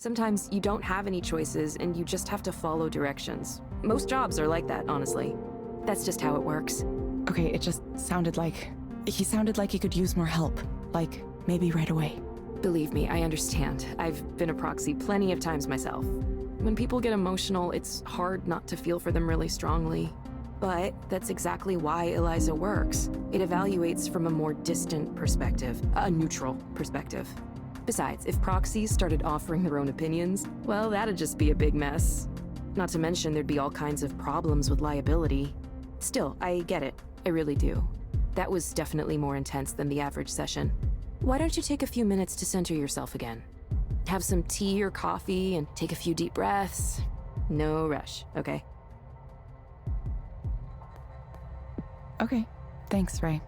Sometimes you don't have any choices and you just have to follow directions. Most jobs are like that, honestly. That's just how it works. Okay, it just sounded like... He sounded like he could use more help. Like, maybe right away. Believe me, I understand. I've been a proxy plenty of times myself. When people get emotional, it's hard not to feel for them really strongly. But that's exactly why Eliza works. It evaluates from a more distant perspective, a neutral perspective. Besides, if proxies started offering their own opinions, well, that'd just be a big mess. Not to mention there'd be all kinds of problems with liability. Still, I get it. I really do. That was definitely more intense than the average session. Why don't you take a few minutes to center yourself again? Have some tea or coffee and take a few deep breaths. No rush, okay? Okay, thanks, Ray.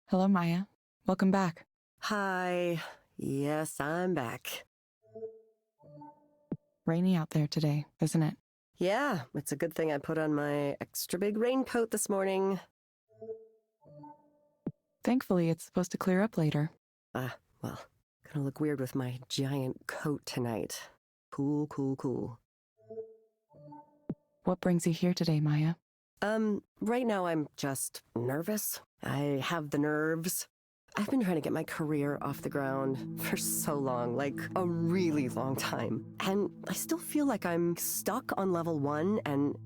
Hello, Maya. Welcome back. Hi. Yes, I'm back. Rainy out there today, isn't it? Yeah, it's a good thing I put on my extra big raincoat this morning. Thankfully, it's supposed to clear up later. Well, gonna look weird with my giant coat tonight. Cool, cool, cool. What brings you here today, Maya? Right now I'm just nervous. I have the nerves. I've been trying to get my career off the ground for so long, like a really long time. And I still feel like I'm stuck on level 1 and...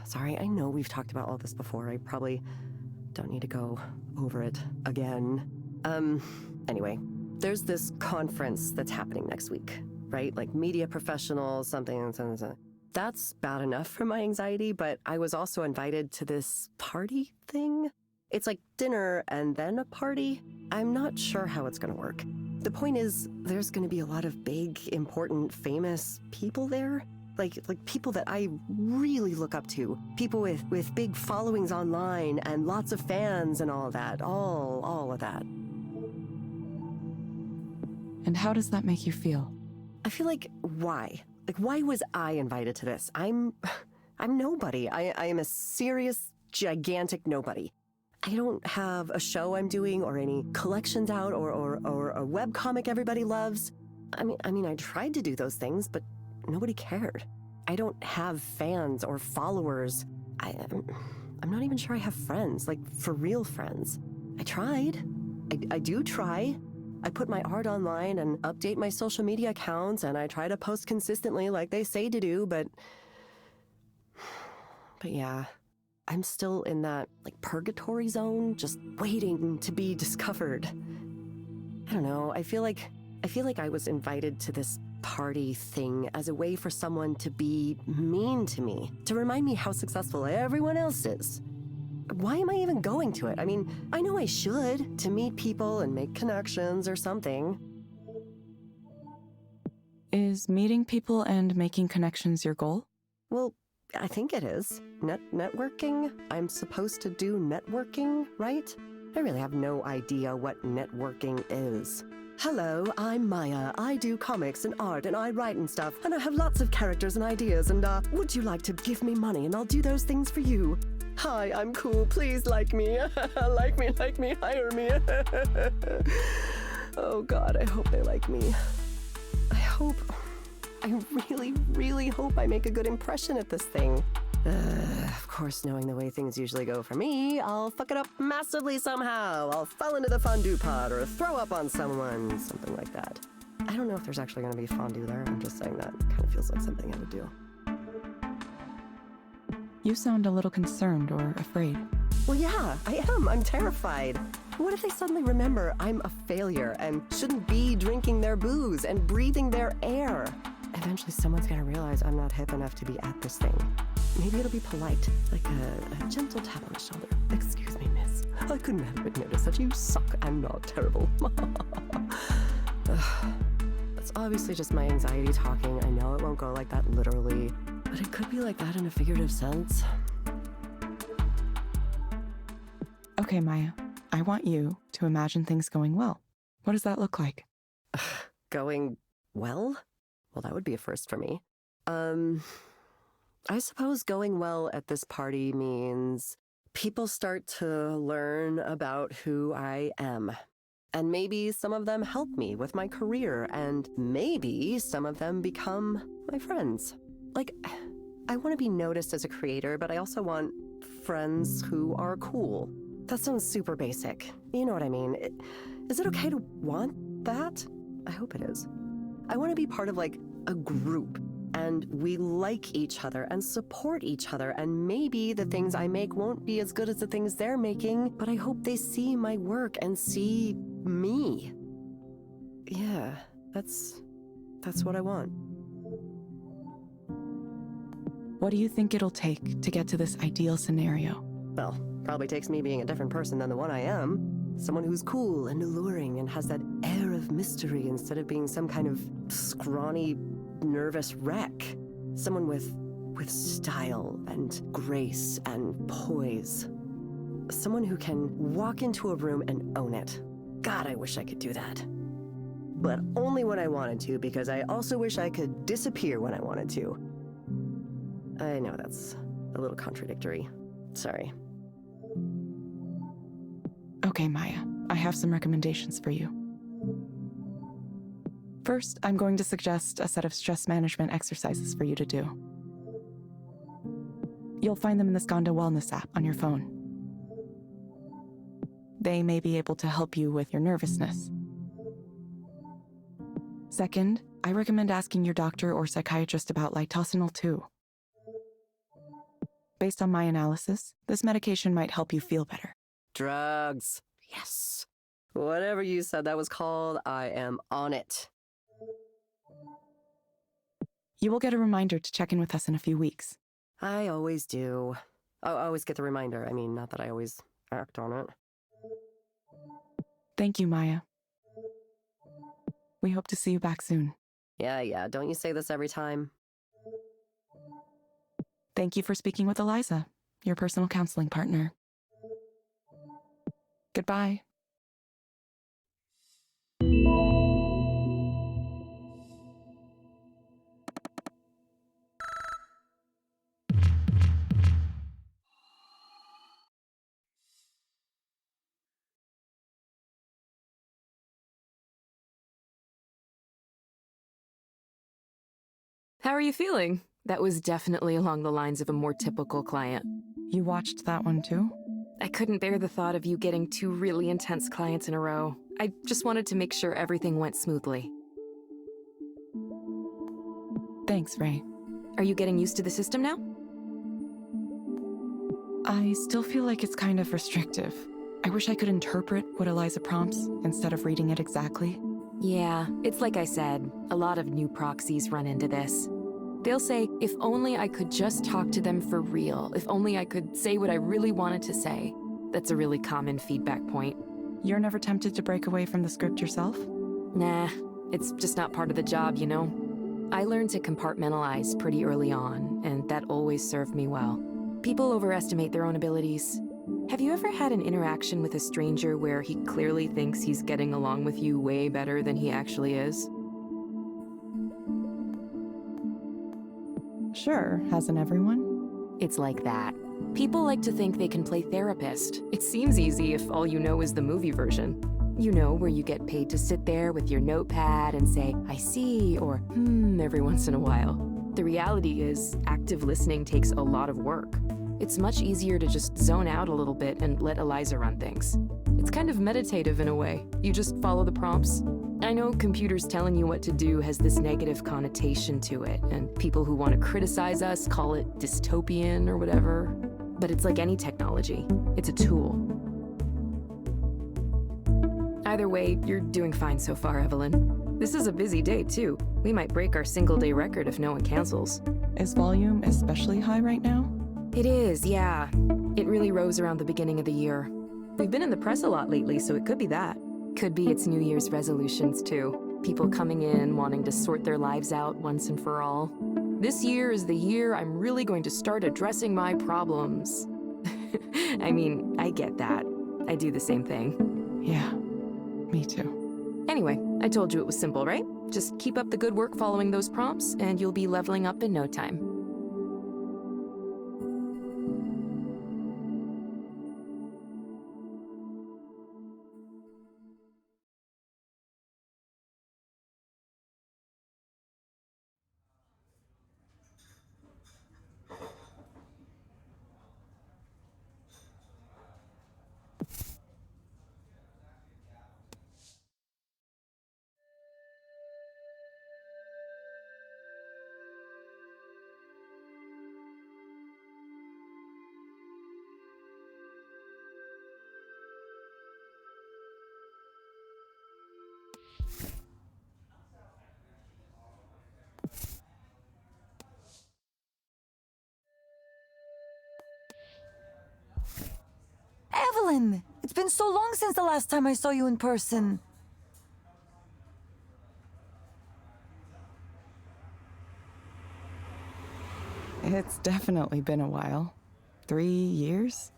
Sorry, I know we've talked about all this before. I probably don't need to go over it again. Anyway, there's this conference that's happening next week, right? Like media professionals, something. That's bad enough for my anxiety, but I was also invited to this party thing. It's like dinner and then a party. I'm not sure how it's gonna work. The point is, there's gonna be a lot of big, important, famous people there. Like people that I really look up to. People with big followings online and lots of fans and all of that. All of that. And how does that make you feel? I feel like, why? Like, why was I invited to this? I'm nobody. I am a serious, gigantic nobody. I don't have a show I'm doing or any collections out or a webcomic everybody loves. I mean, I tried to do those things, but nobody cared. I don't have fans or followers. I'm not even sure I have friends, like for real friends. I tried. I do try. I put my art online and update my social media accounts, and I try to post consistently like they say to do, but yeah, I'm still in that like purgatory zone, just waiting to be discovered. I don't know, I feel like I was invited to this party thing as a way for someone to be mean to me, to remind me how successful everyone else is. Why am I even going to it? I mean, I know I should, to meet people and make connections or something. Is meeting people and making connections your goal? Well, I think it is. Networking? I'm supposed to do networking, right? I really have no idea what networking is. Hello, I'm Maya. I do comics and art and I write and stuff, and I have lots of characters and ideas, and would you like to give me money and I'll do those things for you? Hi, I'm cool. Please like me. like me, hire me. Oh God, I hope they like me. I really, really hope I make a good impression at this thing. Of course, knowing the way things usually go for me, I'll fuck it up massively somehow. I'll fall into the fondue pot or throw up on someone, something like that. I don't know if there's actually going to be fondue there. I'm just saying that. It kind of feels like something I would do. You sound a little concerned or afraid. Well, yeah, I am. I'm terrified. What if they suddenly remember I'm a failure and shouldn't be drinking their booze and breathing their air? Eventually, someone's gonna realize I'm not hip enough to be at this thing. Maybe it'll be polite, like a gentle tap on the shoulder. Excuse me, miss. I couldn't help but notice that you suck and not terrible. That's obviously just my anxiety talking. I know it won't go like that literally, but it could be like that in a figurative sense. Okay, Maya. I want you to imagine things going well. What does that look like? Going well? Well, that would be a first for me. I suppose going well at this party means people start to learn about who I am. And maybe some of them help me with my career, and maybe some of them become my friends. Like, I want to be noticed as a creator, but I also want friends who are cool. That sounds super basic. You know what I mean? Is it okay to want that? I hope it is. I want to be part of, like, a group, and we like each other and support each other, and maybe the things I make won't be as good as the things they're making, but I hope they see my work and see me. Yeah, that's what I want. What do you think it'll take to get to this ideal scenario? Well, probably takes me being a different person than the one I am. Someone who's cool and alluring and has that air of mystery instead of being some kind of scrawny, nervous wreck. Someone with style and grace and poise. Someone who can walk into a room and own it. God, I wish I could do that. But only when I wanted to, because I also wish I could disappear when I wanted to. I know that's a little contradictory. Sorry. Okay, Maya, I have some recommendations for you. First, I'm going to suggest a set of stress management exercises for you to do. You'll find them in the Skanda Wellness app on your phone. They may be able to help you with your nervousness. Second, I recommend asking your doctor or psychiatrist about litosenal too. Based on my analysis, this medication might help you feel better. Drugs. Yes. Whatever you said that was called, I am on it. You will get a reminder to check in with us in a few weeks. I always do. I always get the reminder. I mean, not that I always act on it. Thank you, Maya. We hope to see you back soon. Yeah, don't you say this every time? Thank you for speaking with Eliza, your personal counseling partner. Goodbye. How are you feeling? That was definitely along the lines of a more typical client. You watched that one too? I couldn't bear the thought of you getting two really intense clients in a row. I just wanted to make sure everything went smoothly. Thanks, Ray. Are you getting used to the system now? I still feel like it's kind of restrictive. I wish I could interpret what Eliza prompts instead of reading it exactly. Yeah, it's like I said, a lot of new proxies run into this. They'll say, if only I could just talk to them for real, if only I could say what I really wanted to say. That's a really common feedback point. You're never tempted to break away from the script yourself? Nah, it's just not part of the job, you know? I learned to compartmentalize pretty early on, and that always served me well. People overestimate their own abilities. Have you ever had an interaction with a stranger where he clearly thinks he's getting along with you way better than he actually is? Sure, hasn't everyone? It's like that. People like to think they can play therapist. It seems easy if all you know is the movie version. You know, where you get paid to sit there with your notepad and say, I see, or every once in a while. The reality is, active listening takes a lot of work. It's much easier to just zone out a little bit and let Eliza run things. It's kind of meditative in a way. You just follow the prompts. I know computers telling you what to do has this negative connotation to it, and people who want to criticize us call it dystopian or whatever. But it's like any technology. It's a tool. Either way, you're doing fine so far, Evelyn. This is a busy day, too. We might break our single-day record if no one cancels. Is volume especially high right now? It is, yeah. It really rose around the beginning of the year. We've been in the press a lot lately, so it could be that. Could be it's New Year's resolutions, too. People coming in, wanting to sort their lives out once and for all. This year is the year I'm really going to start addressing my problems. I mean, I get that. I do the same thing. Yeah, me too. Anyway, I told you it was simple, right? Just keep up the good work following those prompts, and you'll be leveling up in no time. Evelyn! It's been so long since the last time I saw you in person. It's definitely been a while. 3 years?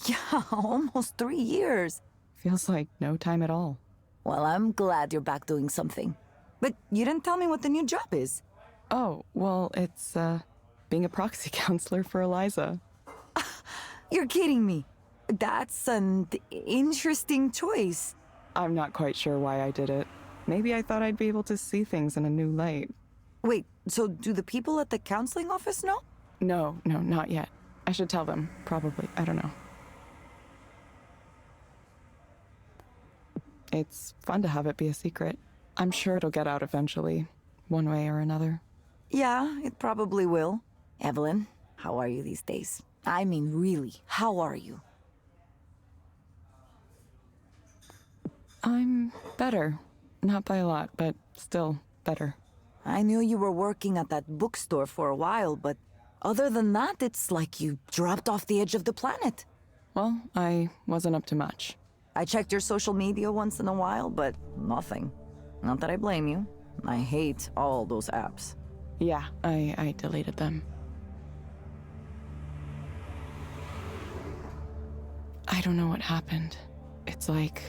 Yeah, almost 3 years. Feels like no time at all. Well, I'm glad you're back doing something. But you didn't tell me what the new job is. Oh, well, it's, being a proxy counselor for Eliza. You're kidding me. That's an interesting choice. I'm not quite sure why I did it. Maybe I thought I'd be able to see things in a new light. Wait, so do the people at the counseling office know? No, not yet. I should tell them, probably. I don't know. It's fun to have it be a secret. I'm sure it'll get out eventually, one way or another. Yeah, it probably will. Evelyn, how are you these days? I mean, really, how are you? I'm better. Not by a lot, but still better. I knew you were working at that bookstore for a while, but other than that, it's like you dropped off the edge of the planet. Well, I wasn't up to much. I checked your social media once in a while, but nothing. Not that I blame you. I hate all those apps. Yeah, I deleted them. I don't know what happened. It's like...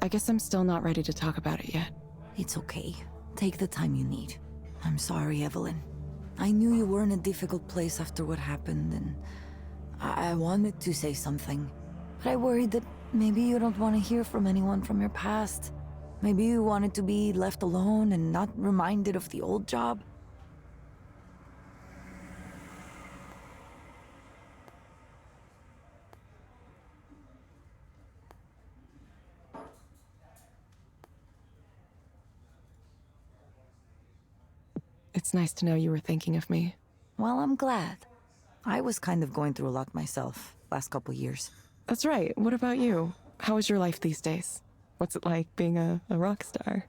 I guess I'm still not ready to talk about it yet. It's okay. Take the time you need. I'm sorry, Evelyn. I knew you were in a difficult place after what happened, and I wanted to say something. But I worried that maybe you don't want to hear from anyone from your past. Maybe you wanted to be left alone and not reminded of the old job. It's nice to know you were thinking of me. Well, I'm glad. I was kind of going through a lot myself last couple years. That's right. What about you? How is your life these days? What's it like being a rock star?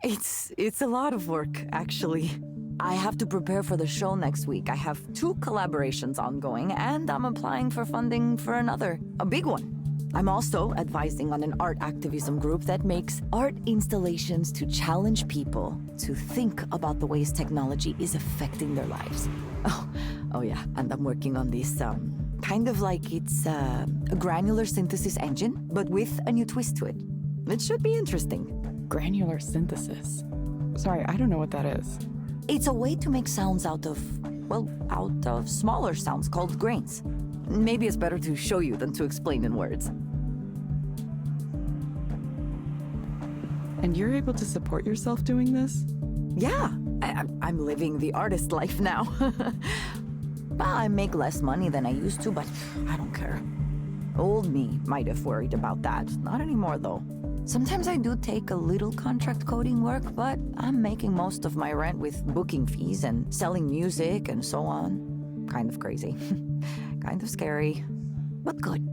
It's a lot of work, actually. I have to prepare for the show next week. I have 2 collaborations ongoing, and I'm applying for funding for another, a big one. I'm also advising on an art activism group that makes art installations to challenge people to think about the ways technology is affecting their lives. Oh yeah, and I'm working on this, kind of like it's a granular synthesis engine, but with a new twist to it. It should be interesting. Granular synthesis. Sorry, I don't know what that is. It's a way to make sounds out of smaller sounds called grains. Maybe it's better to show you than to explain in words. And you're able to support yourself doing this? Yeah, I'm living the artist life now. Well, I make less money than I used to, but I don't care. Old me might have worried about that. Not anymore, though. Sometimes I do take a little contract coding work, but I'm making most of my rent with booking fees and selling music and so on. Kind of crazy. Kind of scary, but good.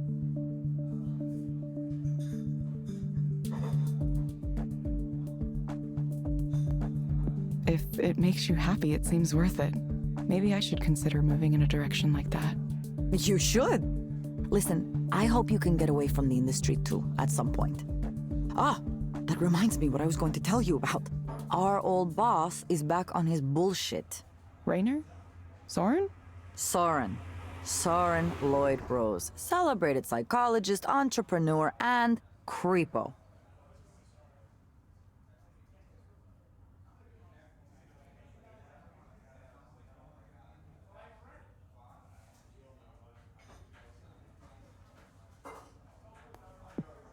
If it makes you happy, it seems worth it. Maybe I should consider moving in a direction like that. You should. Listen, I hope you can get away from the industry too, at some point. Ah, that reminds me what I was going to tell you about. Our old boss is back on his bullshit. Rainer? Soren? Soren Lloyd Rose, celebrated psychologist, entrepreneur, and creepo.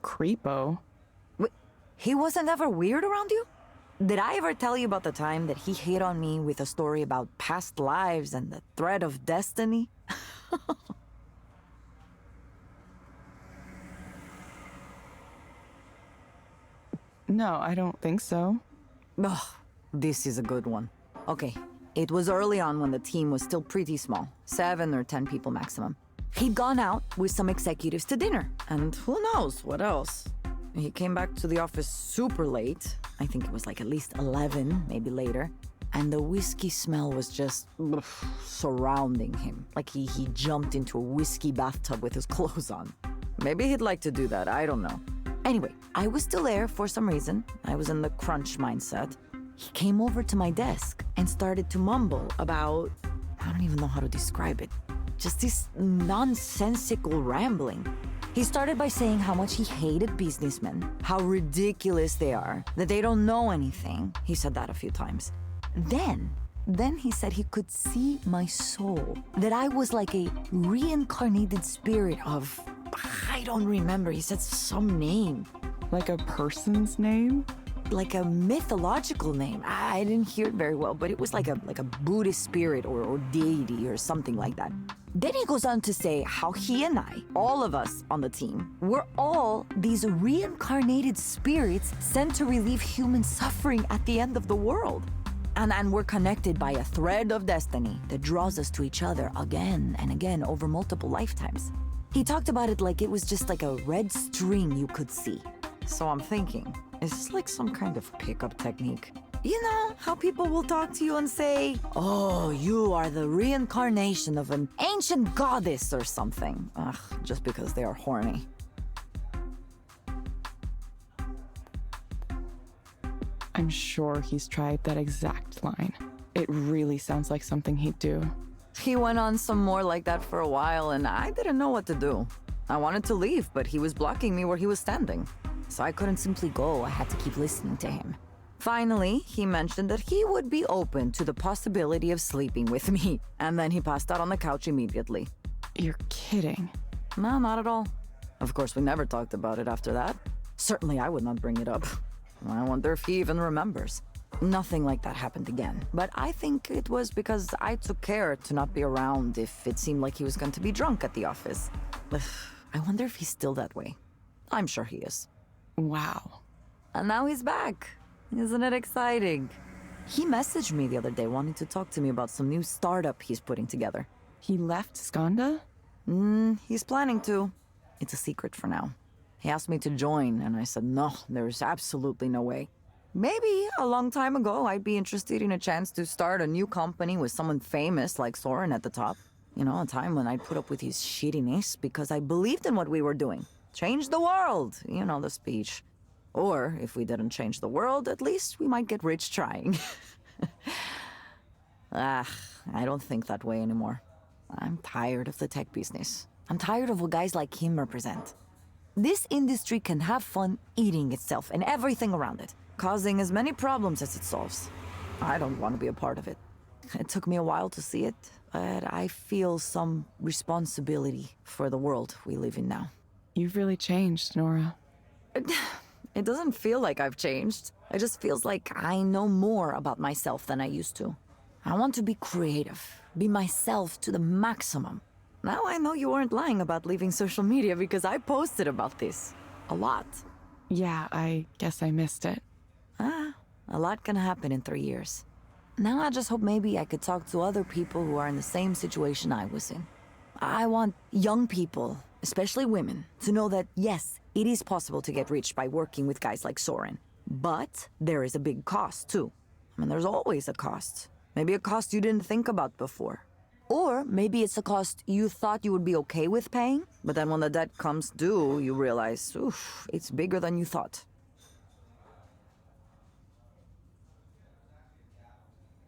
Creepo? Wait, he wasn't ever weird around you? Did I ever tell you about the time that he hit on me with a story about past lives and the thread of destiny? No, I don't think so. Ugh, this is a good one. Okay, it was early on when the team was still pretty small, 7 or 10 people maximum. He'd gone out with some executives to dinner, and who knows what else. He came back to the office super late. I think it was like at least 11, maybe later. And the whiskey smell was just surrounding him. Like he jumped into a whiskey bathtub with his clothes on. Maybe he'd like to do that, I don't know. Anyway, I was still there for some reason. I was in the crunch mindset. He came over to my desk and started to mumble about, I don't even know how to describe it, just this nonsensical rambling. He started by saying how much he hated businessmen, how ridiculous they are, that they don't know anything. He said that a few times. Then he said he could see my soul, that I was like a reincarnated spirit of, I don't remember, he said some name. Like a person's name? Like a mythological name. I didn't hear it very well, but it was like a Buddhist spirit or deity or something like that. Then he goes on to say how he and I, all of us on the team, we're all these reincarnated spirits sent to relieve human suffering at the end of the world. And we're connected by a thread of destiny that draws us to each other again and again over multiple lifetimes. He talked about it like it was just like a red string you could see. So I'm thinking, is this like some kind of pickup technique? You know, how people will talk to you and say, oh, you are the reincarnation of an ancient goddess or something. Ugh, just because they are horny. I'm sure he's tried that exact line. It really sounds like something he'd do. He went on some more like that for a while, and I didn't know what to do. I wanted to leave, but he was blocking me where he was standing. So I couldn't simply go. I had to keep listening to him. Finally, he mentioned that he would be open to the possibility of sleeping with me, and then he passed out on the couch immediately. You're kidding. No, not at all. Of course, we never talked about it after that. Certainly, I would not bring it up. I wonder if he even remembers. Nothing like that happened again, but I think it was because I took care to not be around if it seemed like he was going to be drunk at the office. Ugh, I wonder if he's still that way. I'm sure he is. Wow. And now he's back. Isn't it exciting? He messaged me the other day wanting to talk to me about some new startup he's putting together. He left Skanda? He's planning to. It's a secret for now. He asked me to join, and I said, no, there's absolutely no way. Maybe a long time ago, I'd be interested in a chance to start a new company with someone famous like Soren at the top. You know, a time when I'd put up with his shittiness because I believed in what we were doing. Change the world, you know the speech. Or, if we didn't change the world, at least we might get rich trying. I don't think that way anymore. I'm tired of the tech business. I'm tired of what guys like him represent. This industry can have fun eating itself and everything around it, causing as many problems as it solves. I don't want to be a part of it. It took me a while to see it, but I feel some responsibility for the world we live in now. You've really changed, Nora. It doesn't feel like I've changed. It just feels like I know more about myself than I used to. I want to be creative, be myself to the maximum. Now I know you weren't lying about leaving social media because I posted about this. A lot. Yeah, I guess I missed it. A lot can happen in 3 years. Now I just hope maybe I could talk to other people who are in the same situation I was in. I want young people, especially women, to know that yes, it is possible to get rich by working with guys like Soren. But there is a big cost too. I mean, there's always a cost. Maybe a cost you didn't think about before. Or maybe it's a cost you thought you would be okay with paying, but then when the debt comes due, you realize, oof, it's bigger than you thought.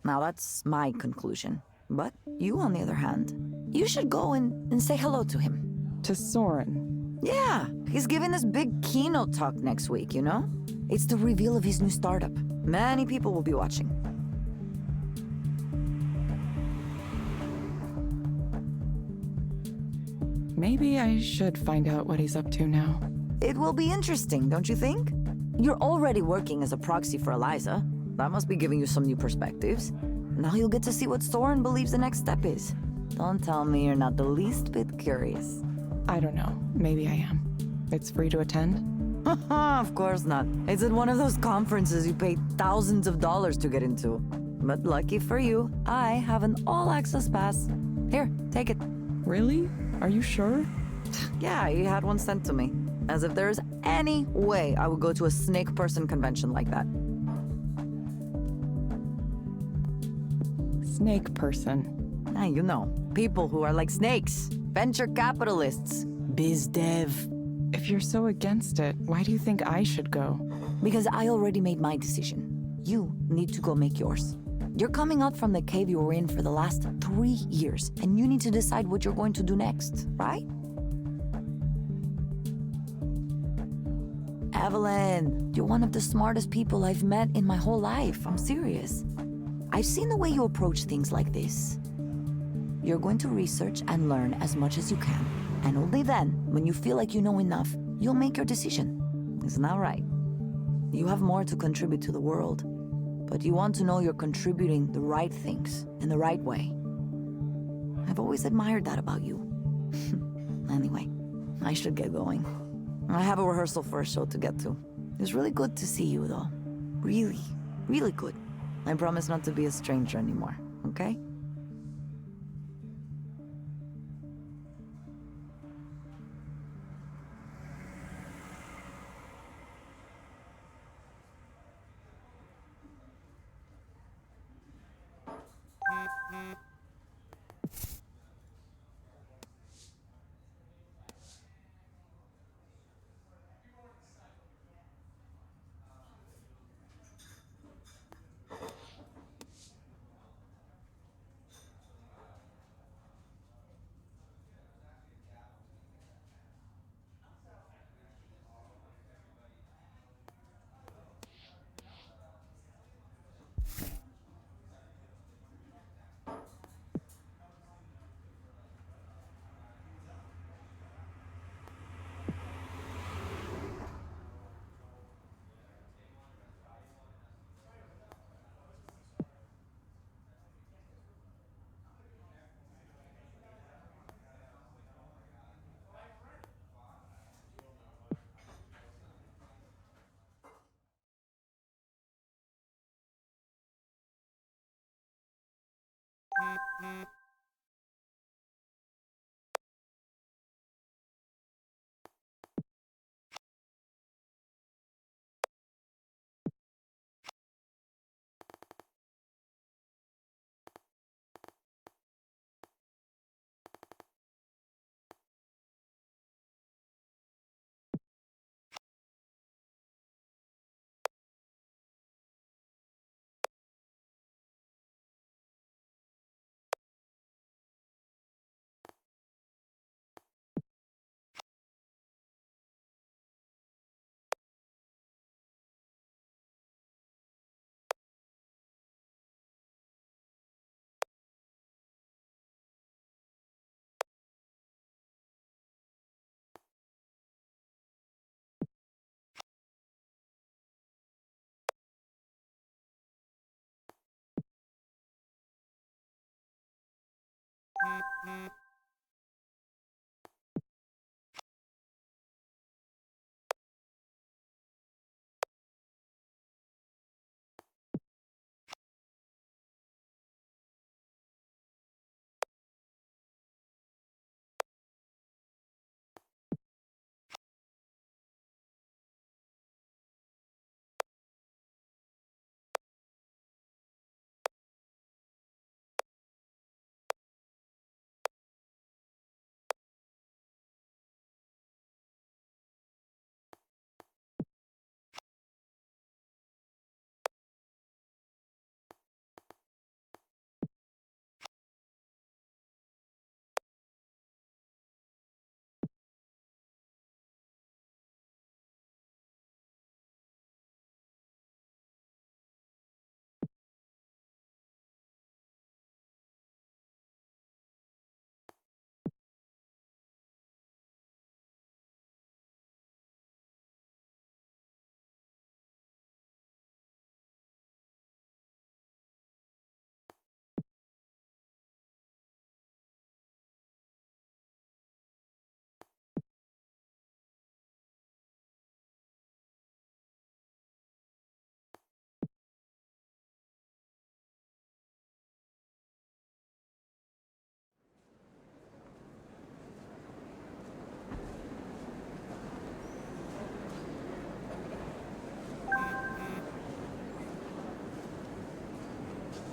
Now that's my conclusion. But you, on the other hand, you should go and say hello to him. To Soren. Yeah, he's giving this big keynote talk next week, you know? It's the reveal of his new startup. Many people will be watching. Maybe I should find out what he's up to now. It will be interesting, don't you think? You're already working as a proxy for Eliza. That must be giving you some new perspectives. Now you'll get to see what Soren believes the next step is. Don't tell me you're not the least bit curious. I don't know. Maybe I am. It's free to attend? Of course not. It's at one of those conferences you pay thousands of dollars to get into. But lucky for you, I have an all-access pass. Here, take it. Really? Are you sure? Yeah, he had one sent to me. As if there's any way I would go to a snake person convention like that. Snake person. Ah, you know, people who are like snakes. Venture capitalists. Biz dev. If If you're so against it, why do you think I should go? Because I already made my decision. You need to go make yours. You're coming out from the cave you were in for the last 3 years, and you need to decide what you're going to do next, right? Evelyn, you're one of the smartest people I've met in my whole life. I'm serious. I've seen the way you approach things like this. You're going to research and learn as much as you can. And only then, when you feel like you know enough, you'll make your decision. Isn't that right? You have more to contribute to the world, but you want to know you're contributing the right things in the right way. I've always admired that about you. Anyway, I should get going. I have a rehearsal for a show to get to. It was really good to see you, though. Really, really good. I promise not to be a stranger anymore, okay?